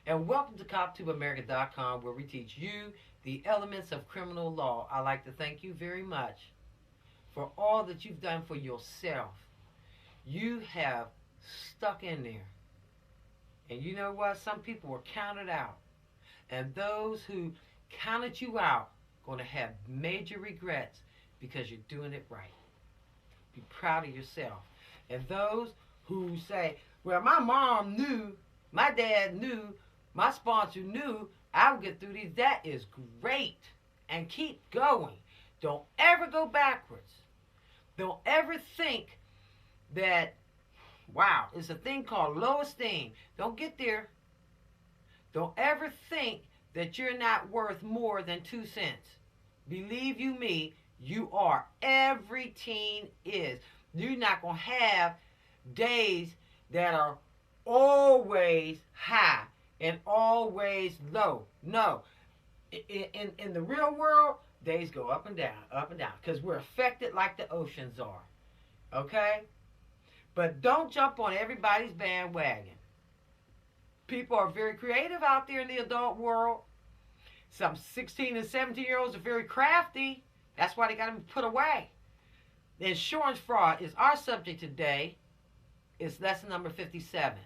And welcome to CopTubeAmerica.com, where we teach you the elements of criminal law. I'd like to thank you very much for all that you've done for yourself. You have stuck in there. And you know what? Some people were counted out. And those who counted you out going to have major regrets because you're doing it right. Be proud of yourself. And those who say, well, my mom knew, my dad knew, my sponsor knew I would get through these, that is great. And keep going. Don't ever go backwards. Don't ever think that, wow, it's a thing called low esteem. Don't get there. Don't ever think that you're not worth more than 2 cents. Believe you me, you are. Every teen is. You're not going to have days that are always high and always low. No. In the real world, days go up and down, because we're affected like the oceans are. Okay? But don't jump on everybody's bandwagon. People are very creative out there in the adult world. Some 16 and 17-year-olds are very crafty. That's why they got to be put away. The insurance fraud is our subject today. It's lesson number 57.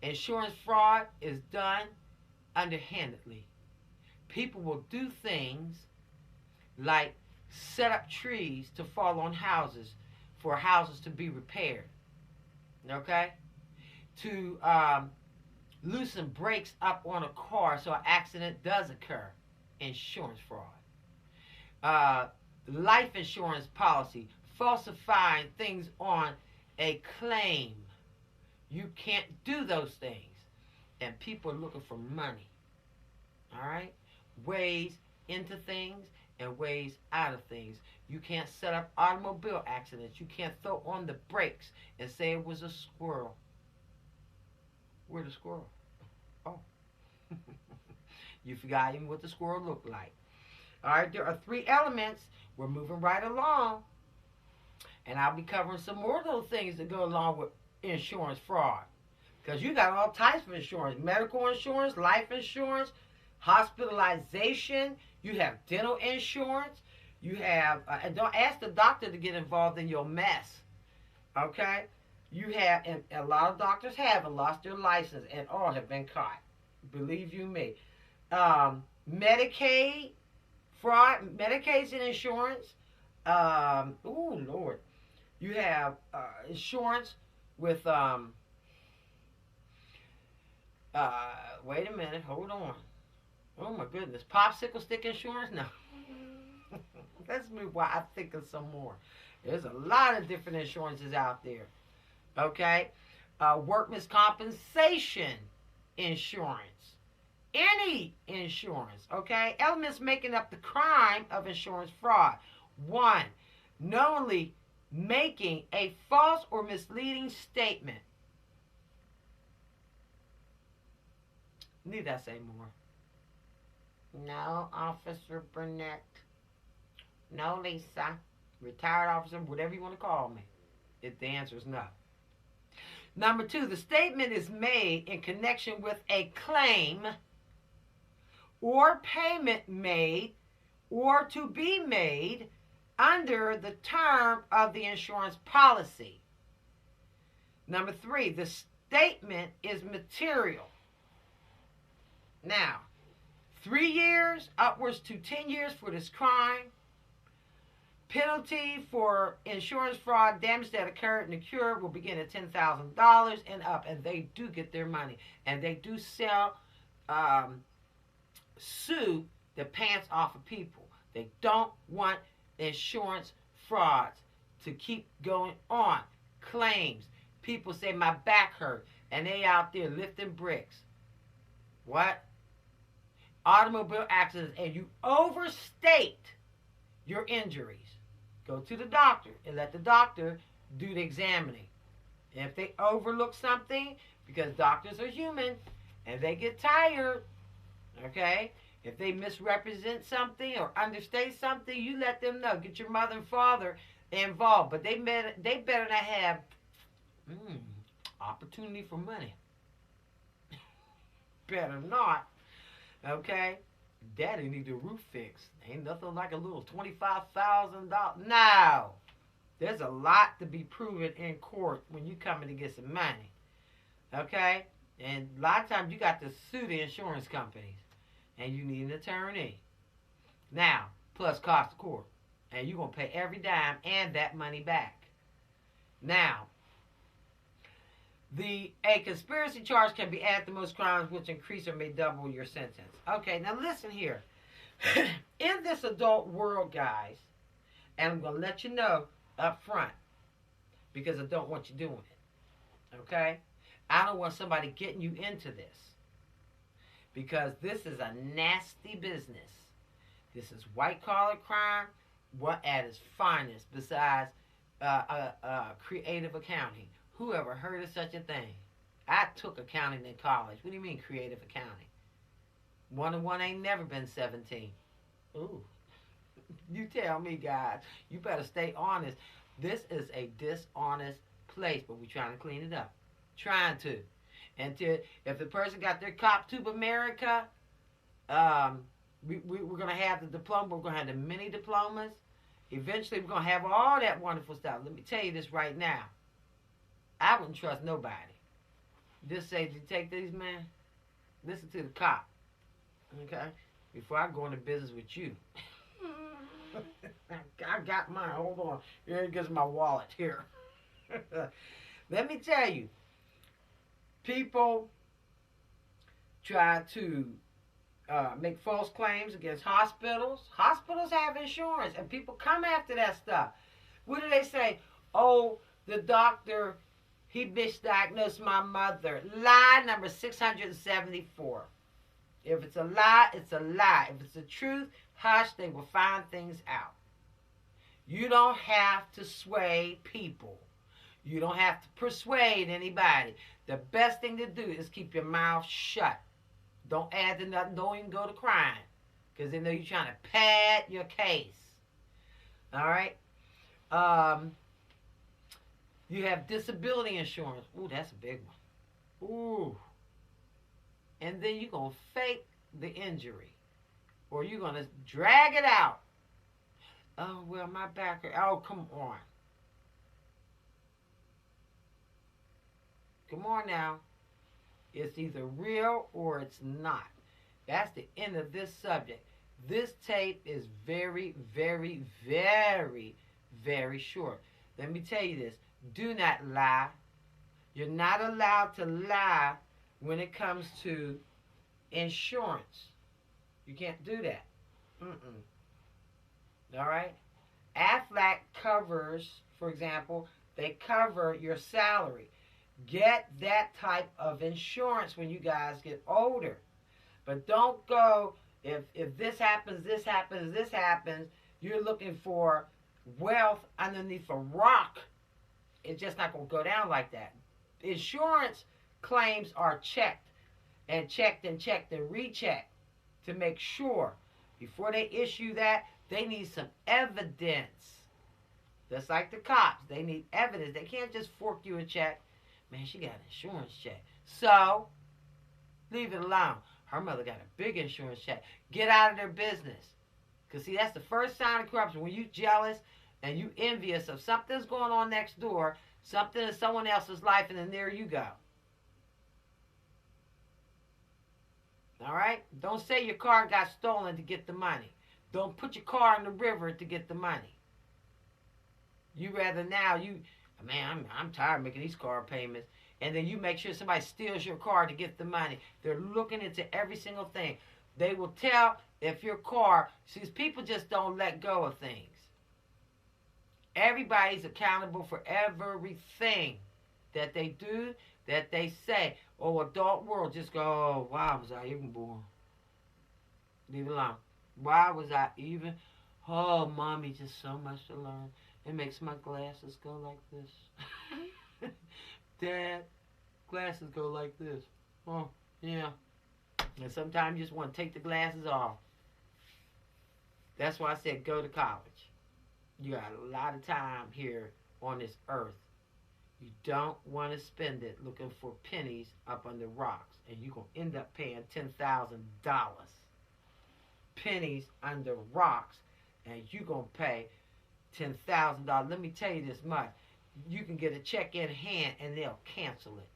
Insurance fraud is done underhandedly. People will do things like set up trees to fall on houses for houses to be repaired. Okay? To loosen brakes up on a car so an accident does occur. Insurance fraud. Life insurance policy, falsifying things on a claim. You can't do those things. And people are looking for money. All right? Ways into things and ways out of things. You can't set up automobile accidents. You can't throw on the brakes and say it was a squirrel. Where's the squirrel? Oh. You forgot even what the squirrel looked like. All right, there are 3 elements. We're moving right along. And I'll be covering some more of those things that go along with insurance fraud. Because you got all types of insurance. Medical insurance, life insurance, hospitalization. You have dental insurance. You have, and don't ask the doctor to get involved in your mess. Okay? You have, and a lot of doctors haven't lost their license and all have been caught. Believe you me. Medicaid fraud, Medicaid's an insurance. Oh, Lord. You have insurance with, wait a minute, hold on. Oh, my goodness. Popsicle stick insurance? No. Let's move while I think of some more. There's a lot of different insurances out there. Okay? Workman's compensation insurance. Any insurance. Okay? Elements making up the crime of insurance fraud. 1. Knowingly making a false or misleading statement. Need I say more? No, Officer Burnett. No, Lisa. Retired officer, whatever you want to call me. If the answer is no. Number 2, the statement is made in connection with a claim or payment made or to be made under the term of the insurance policy. Number 3, the statement is material. Now, 3 years upwards to 10 years for this crime. Penalty for insurance fraud, damage that occurred in the cure will begin at $10,000 and up. And they do get their money. And they do sue the pants off of people. They don't want insurance frauds to keep going on. Claims. People say my back hurt. And they out there lifting bricks. What? Automobile accidents. And you overstate your injuries. Go to the doctor and let the doctor do the examining. And if they overlook something, because doctors are human and they get tired, okay? If they misrepresent something or understate something, you let them know. Get your mother and father involved. But they better not have opportunity for money. better not. Okay? Daddy need the roof fixed. Ain't nothing like a little $25,000. No. There's a lot to be proven in court when you coming to get some money. Okay? And a lot of times you got to sue the insurance companies. And you need an attorney. Now, plus cost of court. And you're going to pay every dime and that money back. Now, a conspiracy charge can be added to most crimes, which increase or may double your sentence. Okay, now listen here. In this adult world, guys, and I'm going to let you know up front, because I don't want you doing it. Okay? I don't want somebody getting you into this, because this is a nasty business. This is white-collar crime, what at its finest, besides creative accounting. Who ever heard of such a thing? I took accounting in college. What do you mean creative accounting? 1 and 1 ain't never been 17. Ooh. You tell me, guys. You better stay honest. This is a dishonest place, but we're trying to clean it up. Trying to. And if the person got their Cop Tube America, we're going to have the diploma. We're going to have the mini diplomas. Eventually, we're going to have all that wonderful stuff. Let me tell you this right now. I wouldn't trust nobody. Just say, did you take these, man? Listen to the cop. Okay? Before I go into business with you. I got mine. Hold on. Here goes my wallet here. Let me tell you. People try to make false claims against hospitals. Hospitals have insurance, and people come after that stuff. What do they say? Oh, the doctor, he misdiagnosed my mother. Lie number 674. If it's a lie, it's a lie. If it's the truth, hush, they will find things out. You don't have to sway people. You don't have to persuade anybody. The best thing to do is keep your mouth shut. Don't add to nothing. Don't even go to crying, because they know you're trying to pad your case. All right? You have disability insurance. Ooh, that's a big one. Ooh. And then you're going to fake the injury, or you're going to drag it out. Oh, well, my back hurt. Oh, come on. Come on now. It's either real or it's not. That's the end of this subject. This tape is very, very, very, very short. Let me tell you this. Do not lie. You're not allowed to lie when it comes to insurance. You can't do that. All right? Aflac covers, for example, they cover your salary. Get that type of insurance when you guys get older. But don't go, if this happens, this happens, this happens, you're looking for wealth underneath a rock. It's just not going to go down like that. Insurance claims are checked and checked and checked and rechecked to make sure. Before they issue that, they need some evidence. Just like the cops, they need evidence. They can't just fork you a check. Man, she got an insurance check. So, leave it alone. Her mother got a big insurance check. Get out of their business. Because, see, that's the first sign of corruption. When you're jealous and you envious of something's going on next door, something in someone else's life, and then there you go. All right? Don't say your car got stolen to get the money. Don't put your car in the river to get the money. You rather now, man, I'm tired of making these car payments. And then you make sure somebody steals your car to get the money. They're looking into every single thing. They will tell if your car, see, people just don't let go of things. Everybody's accountable for everything that they do, that they say. Oh, adult world, just go, oh, why was I even born? Leave it alone. Why was I even? Oh, mommy, just so much to learn. It makes my glasses go like this. Dad, glasses go like this. Oh, yeah. And sometimes you just want to take the glasses off. That's why I said go to college. You got a lot of time here on this earth. You don't want to spend it looking for pennies up under rocks, and you're going to end up paying $10,000. Pennies under rocks, and you're going to pay $10,000. Let me tell you this much. You can get a check in hand, and they'll cancel it.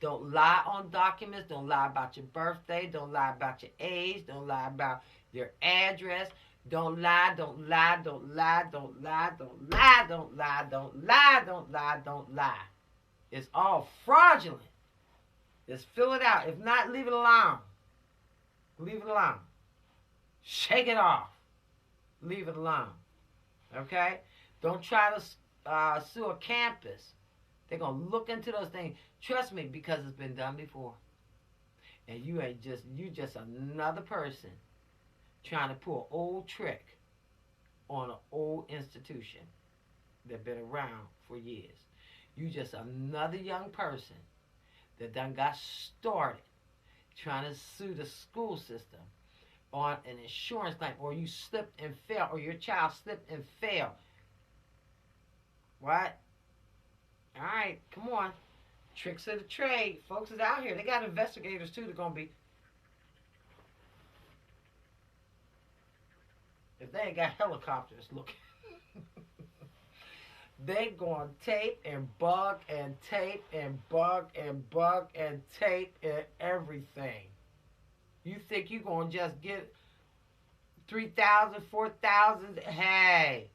Don't lie on documents. Don't lie about your birthday. Don't lie about your age. Don't lie about your address. Don't lie, don't lie, don't lie, don't lie, don't lie, don't lie, don't lie, don't lie, don't lie. It's all fraudulent. Just fill it out. If not, leave it alone. Leave it alone. Shake it off. Leave it alone. Okay? Don't try to sue a campus. They're going to look into those things. Trust me, because it's been done before. And you just another person trying to pull an old trick on an old institution that's been around for years. You just another young person that done got started trying to sue the school system on an insurance claim, or you slipped and fell, or your child slipped and fell. What? All right, come on. Tricks of the trade. Folks is out here. They got investigators, too, that are going to be... If they ain't got helicopters looking, they going to tape and bug and tape and bug and bug and tape and everything. You think you going to just get 3,000, 4,000? Hey,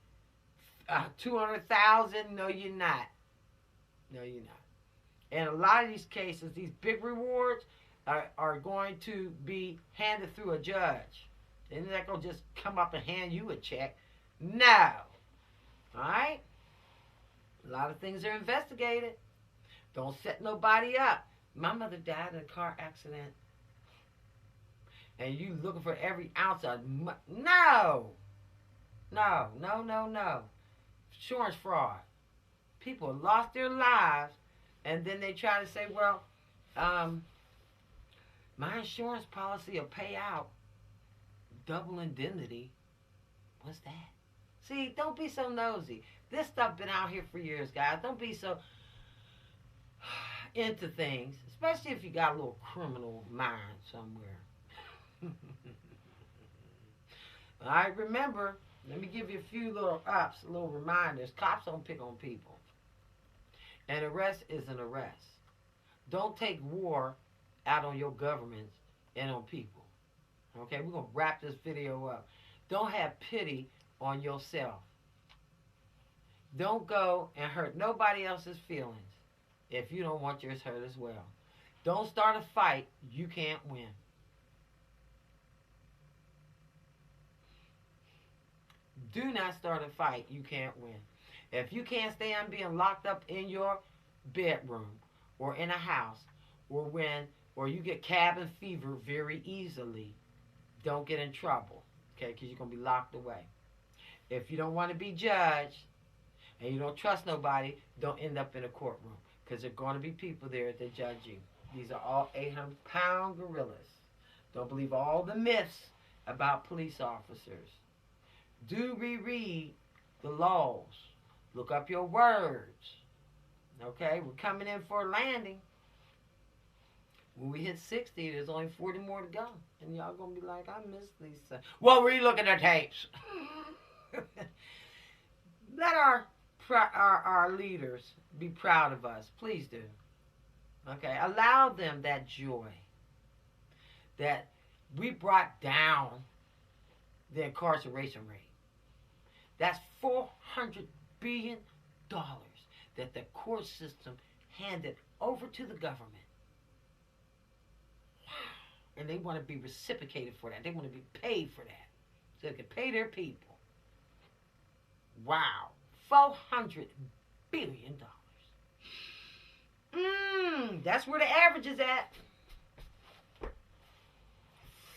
200,000? No, you're not. No, you're not. And a lot of these cases, these big rewards are going to be handed through a judge. They're not going to just come up and hand you a check. No. All right? A lot of things are investigated. Don't set nobody up. My mother died in a car accident. And you looking for every ounce of no. No, no, no, no. Insurance fraud. People lost their lives, and then they try to say, well, my insurance policy will pay out. Double indemnity. What's that? See, don't be so nosy. This stuff been out here for years, guys. Don't be so into things, especially if you got a little criminal mind somewhere. All right, remember, let me give you a few little little reminders. Cops don't pick on people. An arrest is an arrest. Don't take war out on your governments and on people. Okay, we're going to wrap this video up. Don't have pity on yourself. Don't go and hurt nobody else's feelings if you don't want yours hurt as well. Don't start a fight you can't win. Do not start a fight you can't win. If you can't stand being locked up in your bedroom or in a house or you get cabin fever very easily, don't get in trouble, okay, because you're going to be locked away. If you don't want to be judged and you don't trust nobody, don't end up in a courtroom because there are going to be people there that judge you. These are all 800-pound gorillas. Don't believe all the myths about police officers. Do reread the laws. Look up your words. Okay, we're coming in for a landing. When we hit 60, there's only 40 more to go. And y'all going to be like, I miss Lisa. Well, relook at the tapes. Let our leaders be proud of us. Please do. Okay, allow them that joy that we brought down the incarceration rate. That's $400 billion that the court system handed over to the government. And they want to be reciprocated for that. They want to be paid for that. So they can pay their people. Wow. $400 billion. That's where the average is at.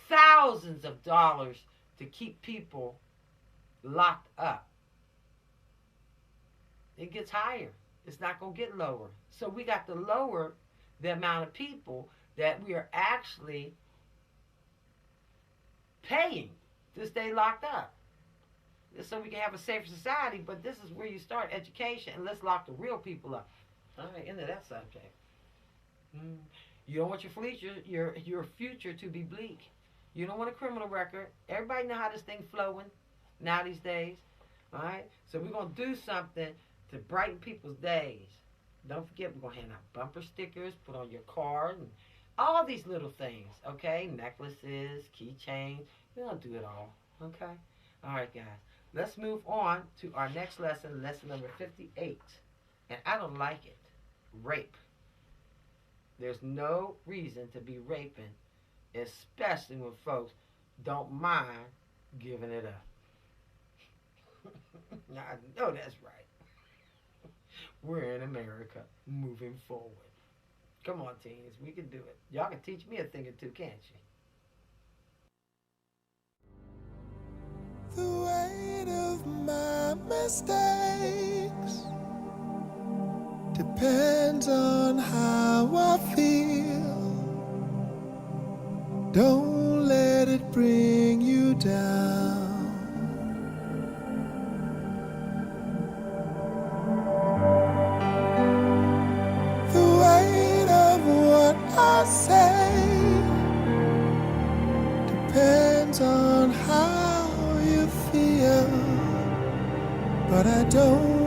Thousands of dollars to keep people locked up. It gets higher. It's not going to get lower. So we got to lower the amount of people that we are actually paying to stay locked up. so we can have a safer society. But this is where you start education, and let's lock the real people up. All right, into that subject. You don't want your future to be bleak. You don't want a criminal record. Everybody know how this thing flowing now these days. All right, so we're gonna do something to brighten people's days. Don't forget, we're gonna hand out bumper stickers, put on your car, and all these little things. Okay, necklaces, keychains. We're gonna do it all. Okay. All right, guys. Let's move on to our next lesson, lesson number 58. And I don't like it. Rape. There's no reason to be raping, especially when folks don't mind giving it up. Now, I know that's right. We're in America, moving forward. Come on, teens, we can do it. Y'all can teach me a thing or two, can't you? The weight of my mistakes depends on how I feel. Don't let it bring you down. The weight of what I say depends on how you feel, but I don't